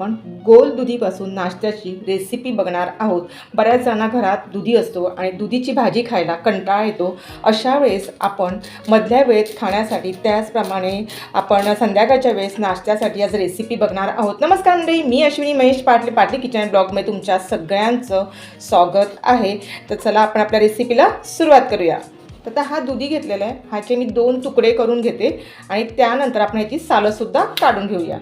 आपण गोल दुधीपासून नाश्त्याची रेसिपी बघणार आहोत। बऱ्याच जणांना घरात दुधी असतो आणि दुधीची भाजी खायला कंटाळा येतो। अशा वेळेस आपण मधल्या वेळेत खाण्यासाठी त्याचप्रमाणे आपण संध्याकाळच्या वेळेस नाश्त्यासाठी आज रेसिपी बघणार आहोत। नमस्कार मंडळी, मी अश्विनी महेश पाटले, पाटली किचन ब्लॉगमध्ये तुमच्या सगळ्यांचं स्वागत आहे। तर चला आपण आपल्या रेसिपीला सुरुवात करूया। तर आता हा दुधी घेतलेला आहे, ह्याचे मी 2 तुकडे करून घेते आणि त्यानंतर आपण ह्याची सालंसुद्धा काढून घेऊया।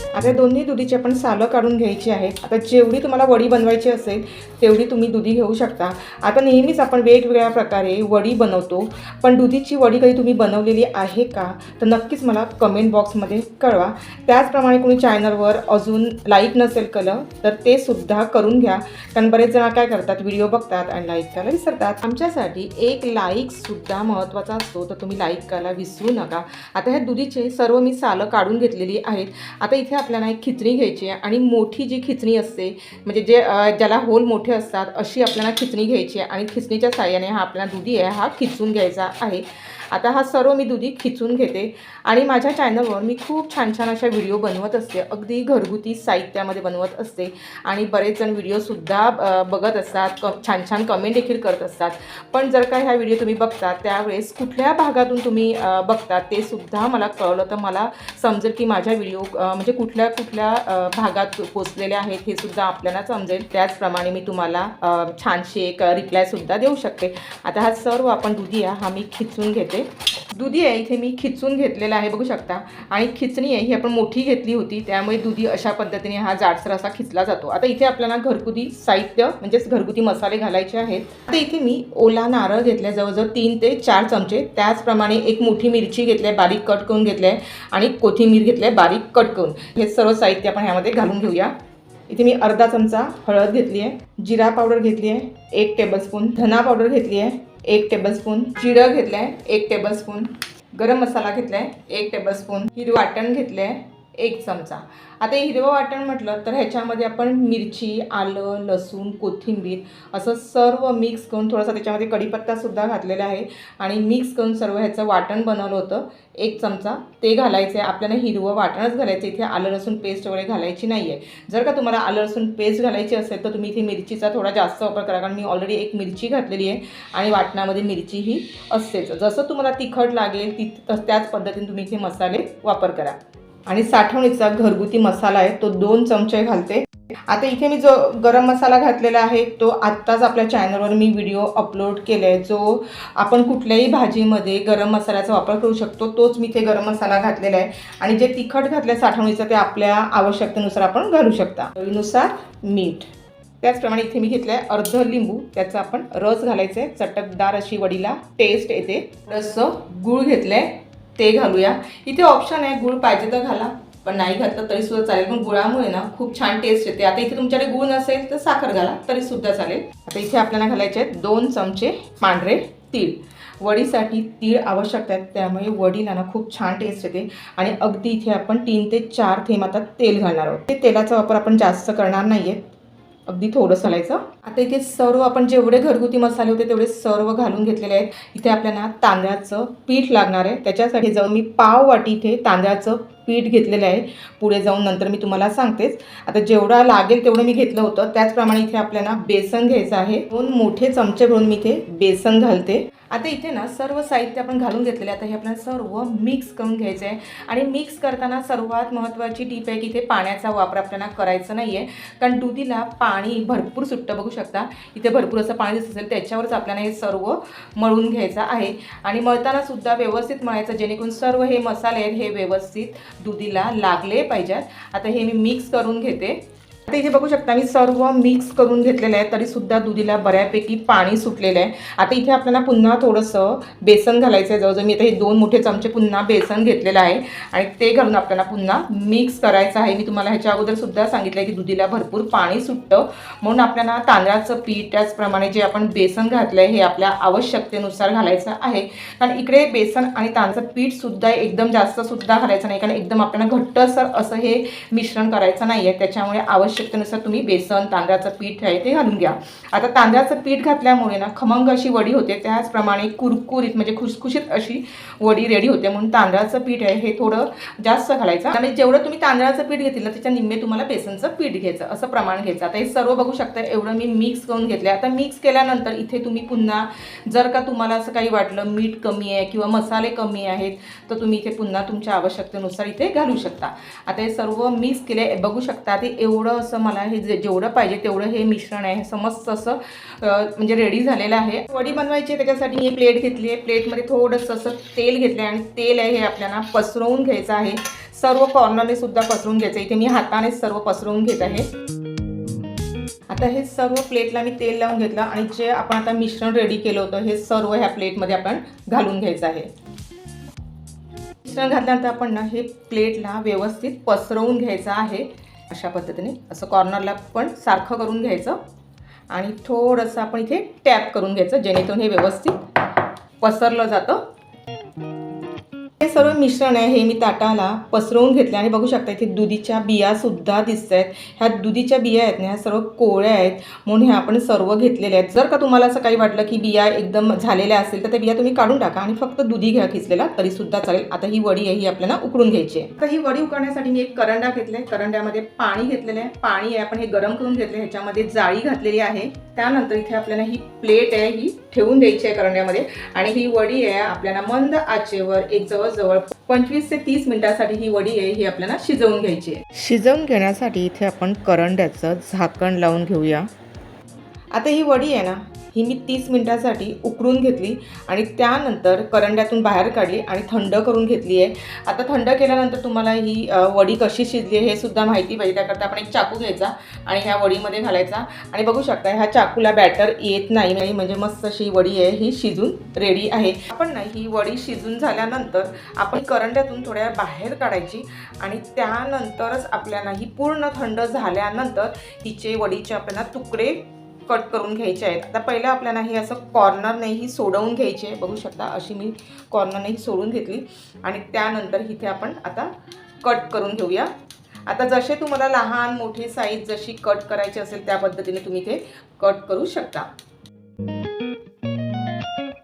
आता दोन्ही दुधीची आपण सालं काढून घ्यायची आहेत। आता जेवढी तुम्हाला वडी बनवायची असेल तेवढी तुम्ही दुधी घेऊ शकता। आता नेहमीच आपण वेगवेगळ्या प्रकारे वडी बनवतो, पण दुधीची वडी कधी तुम्ही बनवलेली आहे का तर नक्कीच मला कमेंट बॉक्समध्ये कळवा। त्याचप्रमाणे कोणी चॅनलवर अजून लाईक नसेल केलं तर ते सुद्धा करून घ्या, कारण बरेच जण काय करतात, व्हिडिओ बघतात आणि लाईक करायला विसरतात। आमच्यासाठी एक लाईकसुद्धा महत्त्वाचा असतो, तर तुम्ही लाईक करायला विसरू नका। आता ह्या दुधीचे सर्व मी सालं काढून घेतलेली आहेत। आता इथे आपल्याला एक खिचणी घ्यायची आहे आणि मोठी जी खिचणी असते, म्हणजे ज्याला होल मोठे असतात अशी आपल्याला खिचणी घ्यायची आहे आणि खिचणीच्या साहाय्याने हा आपला दुधी आहे हा खिचून घ्यायचा आहे। आता हा सर्व मी दुधी खिचून घेते आणि माझ्या चॅनलवर मी खूप छान छान अशा व्हिडिओ बनवत असते, अगदी घरगुती साहित्यामध्ये बनवत असते आणि बरेच जण व्हिडिओसुद्धा बघत असतात, छान छान कमेंट देखील करत असतात। पण जर का ह्या व्हिडिओ तुम्ही बघता त्यावेळेस कुठल्या भागातून तुम्ही बघता ते सुद्धा मला कळलं तर मला समजेल की माझ्या व्हिडिओ म्हणजे कुठल्या कुठल्या भागात पोचलेले आहेत हे सुद्धा आपल्याला समजेल। त्याचप्रमाणे मी तुम्हाला छानशी एक रिप्लायसुद्धा देऊ शकते। आता हा सर्व आपण दुधी आहे हा मी खिचून घेते। दुधी आहे इथे मी खिचून घेतलेला आहे, बघू शकता। आणि खिचणी आहे ही आपण मोठी घेतली होती, त्यामुळे दुधी अशा पद्धतीने हा जाडसर असा खिचला जातो। आता इथे आपल्याला घरगुती साहित्य म्हणजेच घरगुती मसाले घालायचे आहेत। आता इथे मी ओला नारळ घेतला जवळजवळ 3 ते 4 चमचे, त्याचप्रमाणे एक मोठी मिरची घेतली आहे बारीक कट करून घेतली आहे आणि कोथिंबीर घेतली आहे बारीक कट करून। हे सर्व साहित्य आपण ह्यामध्ये घालून घेऊया। इथे मी अर्धा चमचा हळद घेतली आहे, जिरा पावडर घेतली आहे 1 टेबलस्पून, धना पावडर घेतली आहे 1 टेबलस्पून, जिरं घेतलं आहे 1 टेबलस्पून, गरम मसाला घेतला आहे 1 टेबलस्पून, हिरवं वाटण घेतलं आहे 1 चमचा। आता हिरवं वाटण म्हटलं तर ह्याच्यामध्ये आपण मिरची, आलं, लसूण, कोथिंबीर असं सर्व मिक्स करून, थोडासा त्याच्यामध्ये कढीपत्तासुद्धा घातलेला आहे आणि मिक्स करून सर्व ह्याचं वाटण बनवलं होतं 1 चमचा, ते घालायचं आहे। आपल्याला हिरवं वाटणच घालायचं, इथे आलं लसूण पेस्ट वगैरे घालायची नाही आहे। जर का तुम्हाला आलं लसूण पेस्ट घालायची असेल तर तुम्ही इथे मिरचीचा थोडा जास्त वापर करा, कारण मी ऑलरेडी 1 मिरची घातलेली आहे आणि वाटणामध्ये मिरची ही असतेच। जसं तुम्हाला तिखट लागेल त्याच पद्धतीने तुम्ही इथे मसाले वापर करा। आणि साठवणीचा घरगुती मसाला आहे तो 2 चमचे घालते। आता इथे मी जो गरम मसाला घातलेला आहे तो आत्ताच आपल्या चॅनलवर मी व्हिडिओ अपलोड केला आहे, जो आपण कुठल्याही भाजीमध्ये गरम मसाल्याचा वापर करू शकतो, तोच मी इथे गरम मसाला घातलेला आहे। आणि जे तिखट घातलं साठवणीचं ते आपल्या आवश्यकतेनुसार आपण घालू शकता। चवीनुसार मीठ, त्याचप्रमाणे इथे मी घेतलं आहे अर्ध लिंबू, त्याचा आपण रस घालायचा आहे, चटकदार अशी वडीला टेस्ट येते। थोडंसं गूळ घेतलं आहे ते घालूया। इथे ऑप्शन आहे, गूळ पाहिजे तर घाला, पण नाही घातलं तरी सुद्धा चालेल, पण गुळामुळे ना खूप छान टेस्ट येते। आता इथे तुमच्याकडे गूळ नसेल तर साखर घाला तरी सुद्धा चालेल। आता इथे आपल्याला घालायचे आहेत 2 चमचे पांढरे तीळ। वडीसाठी तीळ आवश्यक आहेत, त्यामुळे वडीला ना खूप छान टेस्ट येते। आणि अगदी इथे आपण 3 ते 4 थेंब आता तेल घालणार आहोत। ते तेलाचा वापर आपण जास्त करणार नाही आहे, अगदी थोडंसं घालायचं। आता इथे सर्व आपण जेवढे घरगुती मसाले होते तेवढे सर्व घालून घेतलेले आहेत। इथे आपल्याला तांदळाचं पीठ लागणार आहे, त्याच्यासाठी जाऊन मी पाव वाटी इथे तांदळाचं पीठ घेतलेलं आहे। पुढे जाऊन नंतर मी तुम्हाला सांगतेच। आता जेवढा लागेल तेवढं मी घेतलं होतं। त्याचप्रमाणे इथे आपल्याला बेसन घ्यायचं आहे, 2 मोठे चमचे भरून मी इथे बेसन घालते। आता इथे ना सर्व साहित्य आपण घालून घेतलेले, आता हे आपल्याला सर्व मिक्स करून घ्यायचं आहे। आणि मिक्स करताना सर्वात महत्त्वाची टीप आहे की इथे पाण्याचा वापर आपल्याला करायचा नाही आहे, कारण दुधीला पाणी भरपूर सुटतं, बघू शकता इथे भरपूर असं पाणी दिसत असेल, त्याच्यावरच आपल्याला हे सर्व मळून घ्यायचं आहे। आणि मळताना सुद्धा व्यवस्थित मळायचं, जेणेकरून सर्व हे मसाले आहेत हे व्यवस्थित दुधीला लागले पाहिजेत। आता हे मी मिक्स करून घेते। आता इथे बघू शकता मी सर्व मिक्स करून घेतलेलं आहे, तरीसुद्धा दुधीला बऱ्यापैकी पाणी सुटलेलं आहे। आता इथे आपल्याला पुन्हा थोडंसं बेसन घालायचं आहे, जवळजवळ मी आता हे 2 मोठे चमचे पुन्हा बेसन घेतलेलं आहे आणि ते घालून आपल्याला पुन्हा मिक्स करायचं आहे। मी तुम्हाला ह्याच्या अगोदरसुद्धा सांगितलं आहे की दुधीला भरपूर पाणी सुटतं, म्हणून आपल्याला तांदळाचं पीठ त्याचप्रमाणे जे आपण बेसन घातलं आहे हे आपल्या आवश्यकतेनुसार घालायचं आहे। कारण इकडे बेसन आणि तांदळाचं पीठसुद्धा एकदम जास्तसुद्धा घालायचं नाही, कारण एकदम आपल्याला घट्टसर असं हे मिश्रण करायचं नाही आहे, त्याच्यामुळे आवश्यक आवश्यकतेनुसार तुम्ही बेसन, तांदळाचं पीठ आहे ते घालून घ्या. आता तांदळाचं पीठ घातल्यामुळे ना खमंग अशी वडी होते, त्याचप्रमाणे कुरकुरीत म्हणजे खुसखुशीत अशी वडी रेडी होते. म्हणून तांदळाचं पीठ आहे हे थोडं जास्त घालायचं आणि जेवढं तुम्ही तांदळाचं पीठ घेतलं ना त्याच्या निम्मे तुम्हाला बेसनचं पीठ घ्यायचं, असं प्रमाण घ्यायचं. आता हे सर्व बघू शकता एवढं मी मिक्स करून घेतलं. आता मिक्स केल्यानंतर इथे तुम्ही पुन्हा जर का तुम्हाला असं काही वाटलं मीठ कमी आहे किंवा मसाले कमी आहेत तर तुम्ही इथे पुन्हा तुमच्या आवश्यकतेनुसार इथे घालू शकता. आता हे सर्व मिक्स केले बघू शकता. ते एवढं असं मला हे जेवढं पाहिजे तेवढं हे मिश्रण आहे समस्त असं म्हणजे रेडी झालेलं आहे. वडी बनवायची त्याच्यासाठी ही प्लेट घेतली आहे. प्लेटमध्ये थोडंसं असं तेल घेतलं आहे आणि तेल आहे हे आपल्याला पसरवून घ्यायचं आहे. सर्व कॉर्नरने सुद्धा पसरवून घ्यायचं. इथे मी हाताने सर्व पसरवून घेत आहे. आता हे सर्व प्लेटला मी तेल लावून घेतलं आणि जे आपण आता मिश्रण रेडी केलं होतं हे सर्व ह्या प्लेटमध्ये आपण घालून घ्यायचं आहे. मिश्रण घातल्यानंतर आपण ना हे प्लेटला व्यवस्थित पसरवून घ्यायचं आहे. अशा पद्धतीने असं कॉर्नरला पण सारखं करून घ्यायचं आणि थोडंसं आपण इथे टॅप करून घ्यायचं जेणेकरून हे व्यवस्थित पसरलं जातं. हे सर्व मिश्रण आहे हे मी ताटाला पसरवून घेतले आणि बघू शकता इथे दुधीच्या बिया सुद्धा दिसत आहेत. ह्या दुधीच्या बिया आहेत ना ह्या सर्व कोवळ्या आहेत म्हणून ह्या आपण सर्व घेतलेल्या आहेत. जर का तुम्हाला असं काही वाटलं की बिया एकदम झालेल्या असतील तर त्या बिया तुम्ही काढून टाका आणि फक्त दुधी घ्या खिसलेला तरी सुद्धा चालेल. आता ही वडी आहे ही आपल्याला उकळून घ्यायची आहे. आता ही वडी उकळण्यासाठी मी एक करंडा घेतलाय. करंड्यामध्ये पाणी घेतलेलं आहे. पाणी आहे आपण हे गरम करून घेतले. ह्याच्यामध्ये जाळी घातलेली आहे. त्यानंतर इथे आपल्याला ही प्लेट आहे ही ठेवून द्यायची आहे करंड्यामध्ये आणि ही वडी आहे आपल्याला मंद आचेवर एक जवळजवळ 25 ते 30 मिनिटांसाठी ही वडी आहे ही आपल्याला शिजवून घ्यायची आहे. शिजवून घेण्यासाठी इथे आपण करंड्याचं झाकण लावून घेऊया. आता ही वडी आहे ना ही मी 30 मिनिटांसाठी उकळून घेतली आणि त्यानंतर करंड्यातून बाहेर काढली आणि थंड करून घेतली आहे. आता थंड केल्यानंतर तुम्हाला ही वडी कशी शिजली हे सुद्धा माहिती पाहिजे. त्याकरता आपण एक चाकू घ्यायचा आणि ह्या वडीमध्ये घालायचा आणि बघू शकता ह्या चाकूला बॅटर येत नाही म्हणजे मस्त अशी वडी आहे ही शिजून रेडी आहे. आपण ना ही वडी शिजून झाल्यानंतर आपण करंड्यातून थोड्या बाहेर काढायची आणि त्यानंतरच आपल्याला ही पूर्ण थंड झाल्यानंतर हिचे वडीचे आपल्याला तुकडे कट करून घ्यायचे आहेत. आता पहिलं आपल्याला हे असं कॉर्नरने ही सोडवून घ्यायची आहे. बघू शकता अशी मी कॉर्नरने ही सोडून घेतली आणि त्यानंतर इथे आपण आता कट करून घेऊया. आता जसे तुम्हाला लहान मोठी साईज जशी कट करायची असेल त्या पद्धतीने तुम्ही ते कट करू शकता.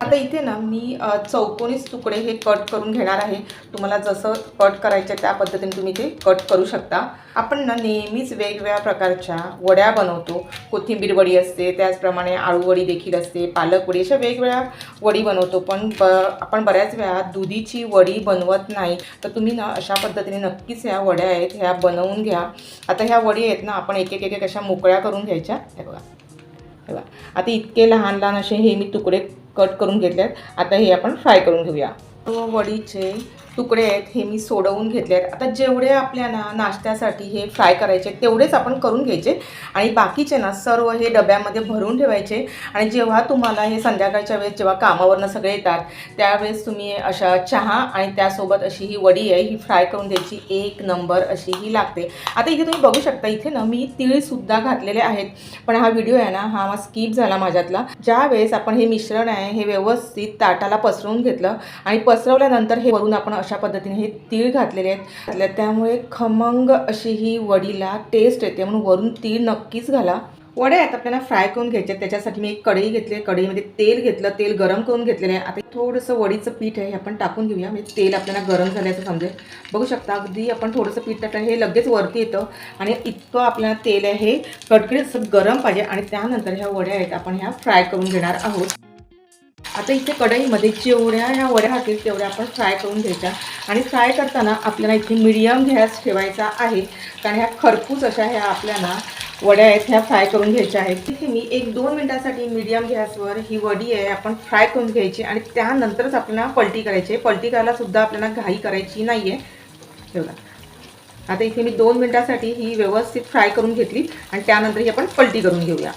आता इथे ना मी चौकोनीच तुकडे हे कट करून घेणार आहे. तुम्हाला जसं कट करायचं त्या पद्धतीने तुम्ही ते कट करू शकता. आपण ना नेहमीच वेगवेगळ्या प्रकारच्या वड्या बनवतो. कोथिंबीर वडी असते, त्याचप्रमाणे आळू वडी देखील असते, पालक वडी, अशा वेगवेगळ्या वडी बनवतो. पण आपण बऱ्याच वेळा दुधीची वडी बनवत नाही. तर तुम्ही ना अशा पद्धतीने नक्कीच ह्या वड्या आहेत ह्या बनवून घ्या. आता ह्या वडी आहेत ना आपण एक एक अशा मोकळ्या करून घ्यायच्या. हे बघा आता इतके लहान लहान असे हे मी तुकडे कट करून घेतले आहेत. आता हे आपण फ्राय करून घेऊया. वडीचे तुकडे आहेत हे मी सोडवून घेतले आहेत. आता जेवढे आपल्याला नाश्त्यासाठी हे फ्राय करायचे तेवढेच आपण करून घ्यायचे आणि बाकीचे ना सर्व हे डब्यामध्ये भरून ठेवायचे आणि जेव्हा तुम्हाला हे संध्याकाळच्या वेळेस जेव्हा कामावरनं सगळे येतात त्यावेळेस तुम्ही अशा चहा आणि त्यासोबत अशी ही वडी आहे ही फ्राय करून द्यायची. एक नंबर अशी ही लागते. आता इथे तुम्ही बघू शकता इथे ना मी तीळसुद्धा घातलेले आहेत. पण हा व्हिडिओ आहे ना हा स्किप झाला माझ्यातला. ज्या वेळेस आपण हे मिश्रण आहे हे व्यवस्थित ताटाला पसरवून घेतलं आणि पसरवल्यानंतर हे वरून आपण अशा पद्धतीने हे तीळ घातलेले आहेत. त्यामुळे खमंग अशी ही वडीला टेस्ट येते म्हणून वरून तीळ नक्कीच घाला. वड्या आहेत आपल्याला फ्राय करून घ्यायचे. त्याच्यासाठी मी एक कढई घेतली. कढईमध्ये तेल घेतलं. तेल गरम करून घेतलेलं आहे. आता थोडंसं वडीचं पीठ आहे हे आपण टाकून घेऊया. म्हणजे तेल आपल्याला गरम झाल्याचं समजेल. बघू शकता अगदी आपण थोडंसं पीठ टाकलं हे लगेच वरती येतं आणि इतकं आपल्याला तेल आहे हे कडकडीत असं गरम पाहिजे आणि त्यानंतर ह्या वड्या आहेत आपण ह्या फ्राय करून घेणार आहोत. आता इथे कढईमध्ये जेवढ्या ह्या वड्या राहतील तेवढ्या आपण फ्राय करून घ्यायच्या आणि फ्राय करताना आपल्याला इथे मीडियम गॅस ठेवायचा आहे कारण ह्या खरपूस अशा ह्या आपल्याला वड्या आहेत ह्या फ्राय करून घ्यायच्या आहेत. तिथे मी 1-2 मिनिटांसाठी मीडियम गॅसवर ही वडी आहे आपण फ्राय करून घ्यायची आणि त्यानंतरच आपल्याला पलटी करायची. पलटी करायला सुद्धा आपल्याला घाई करायची नाही आहे. बघा आता इथे मी 2 मिनिटांसाठी ही व्यवस्थित फ्राय करून घेतली आणि त्यानंतर ही आपण पलटी करून घेऊया.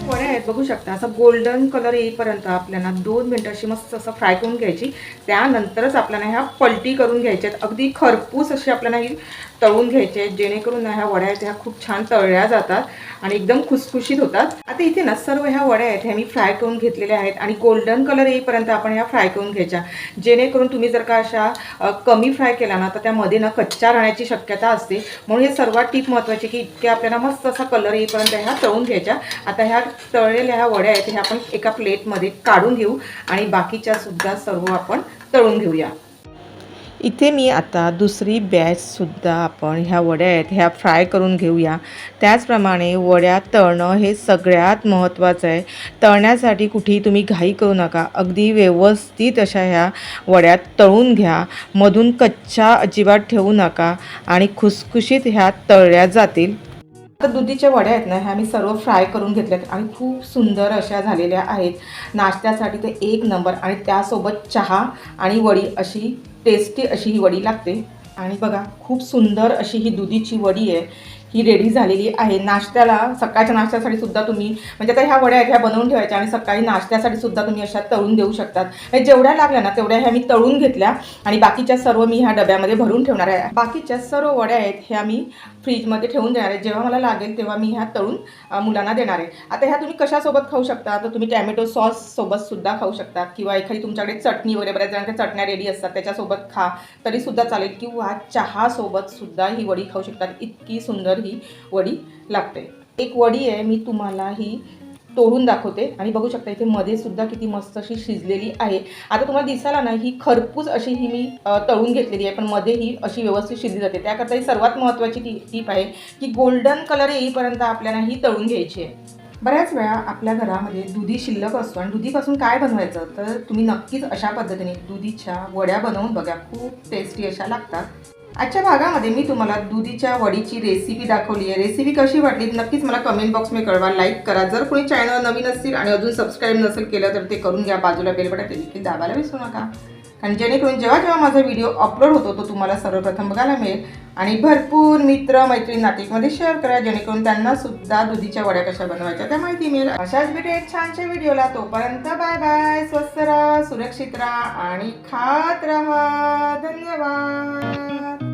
वड्या आहेत बघू शकता, असं गोल्डन कलर येईपर्यंत आपल्याला 2 मिनिटं अशी मस्त असं फ्राय करून घ्यायची. त्यानंतरच आपल्याला ह्या पलटी करून घ्यायच्या आहेत. अगदी खरपूस अशी आपल्याला ही तळून घ्यायचे आहेत, जेणेकरून ह्या वड्या आहेत ह्या खूप छान तळल्या जातात आणि एकदम खुसखुशीत होतात. आता इथे ना सर्व ह्या वड्या आहेत ह्या मी फ्राय करून घेतलेल्या आहेत आणि गोल्डन कलर येईपर्यंत आपण ह्या फ्राय करून घ्यायच्या. जेणेकरून तुम्ही जर का अशा कमी फ्राय केला ना तर त्यामध्ये ना कच्च्या राहण्याची शक्यता असते. म्हणून हे सर्वात टीप महत्त्वाची की इतके आपल्याला मस्त असा कलर येईपर्यंत ह्या तळून घ्यायच्या. आता ह्या तळलेल्या ह्या वड्या आहेत ह्या आपण एका प्लेटमध्ये काढून घेऊ आणि बाकीच्या सुद्धा सर्व आपण तळून घेऊया. इथे मी आता दुसरी बॅचसुद्धा आपण ह्या वड्या आहेत ह्या फ्राय करून घेऊया. त्याचप्रमाणे वड्या तळणं हे सगळ्यात महत्त्वाचं आहे. तळण्यासाठी कुठेही तुम्ही घाई करू नका. अगदी व्यवस्थित अशा ह्या वड्या तळून घ्या. मधून कच्च्या अजिबात ठेवू नका आणि खुसखुशीत ह्या तळल्या जातील. आता दुधीच्या वड्या आहेत ना ह्या मी सर्व फ्राय करून घेतल्यात आणि खूप सुंदर अशा झालेल्या आहेत. नाश्त्यासाठी ते एक नंबर आणि त्यासोबत चहा आणि वडी अशी टेस्टी अशी ही वडी लागते. आणि बघा खूप सुंदर अशी ही दुधीची वडी आहे, ही रेडी झालेली आहे. नाश्त्याला सकाळच्या नाश्त्यासाठी सुद्धा तुम्ही म्हणजे आता ह्या वड्या आहेत ह्या बनवून ठेवायच्या आणि सकाळी नाश्त्यासाठी सुद्धा तुम्ही अशा तळून देऊ शकतात. हे जेवढ्या लागल्या ना तेवढ्या ह्या मी तळून घेतल्या आणि बाकीच्या सर्व मी ह्या डब्यामध्ये भरून ठेवणार आहे. बाकीच्या सर्व वड्या आहेत ह्या मी फ्रीजमध्ये ठेवून देणार आहे. जेव्हा मला लागेल तेव्हा मी ह्या तळून मुलांना देणार आहे. आता ह्या तुम्ही कशासोबत खाऊ शकता तर तुम्ही टॅमॅटो सॉससोबत सुद्धा खाऊ शकतात किंवा एखादी तुमच्याकडे चटणी वगैरे बऱ्याच जणांच्या चटण्या रेडी असतात त्याच्यासोबत खा तरीसुद्धा चालेल किंवा चहासोबत सुद्धा ही वडी खाऊ शकतात. इतकी सुंदर ही वडी लागते. एक वडी आहे मी तुम्हाला ही तोडून दाखवते आणि बघू शकता इथे मध्ये सुद्धा किती मस्त अशी शिजलेली आहे. आता तुम्हाला दिसायला ना ही खरपूस अशी ही मी तळून घेतलेली आहे पण मध्ये ही अशी व्यवस्थित शिजली जाते. त्याकरता ही सर्वात महत्त्वाची टीप आहे की गोल्डन कलर येईपर्यंत आपल्याला ही तळून घ्यायची आहे. बऱ्याच वेळा आपल्या घरामध्ये दुधी शिल्लक असतो आणि दुधीपासून काय बनवायचं तर तुम्ही नक्कीच अशा पद्धतीने दुधीच्या वड्या बनवून बघा. खूप टेस्टी अशा लागतात. आजच्या भागामध्ये मी तुम्हाला दुधीच्या वडीची रेसिपी दाखवली आहे. रेसिपी कशी वाटली नक्कीच मला कमेंट बॉक्समध्ये कळवा. लाईक करा. जर कोणी चॅनल नवीन असतील आणि अजून सबस्क्राईब नसेल केलं तर ते करून घ्या. बाजूला बेल बटन ते देखील दाबायला विसरू नका. आणि जेणेकरून जेव्हा जेव्हा माझा व्हिडिओ अपलोड होतो तो तुम्हाला सर्वप्रथम बघायला मिळेल. आणि भरपूर मित्र मैत्रीण नातेवाईकांमध्ये शेअर करा जेणेकरून त्यांना सुद्धा दुधीच्या वड्या कशा बनवायच्या त्या माहिती मिळेल. अशाच भेटू एक छानशा व्हिडिओला. तोपर्यंत बाय बाय. स्वस्थ राहा, सुरक्षित राहा आणि खात राहा. धन्यवाद.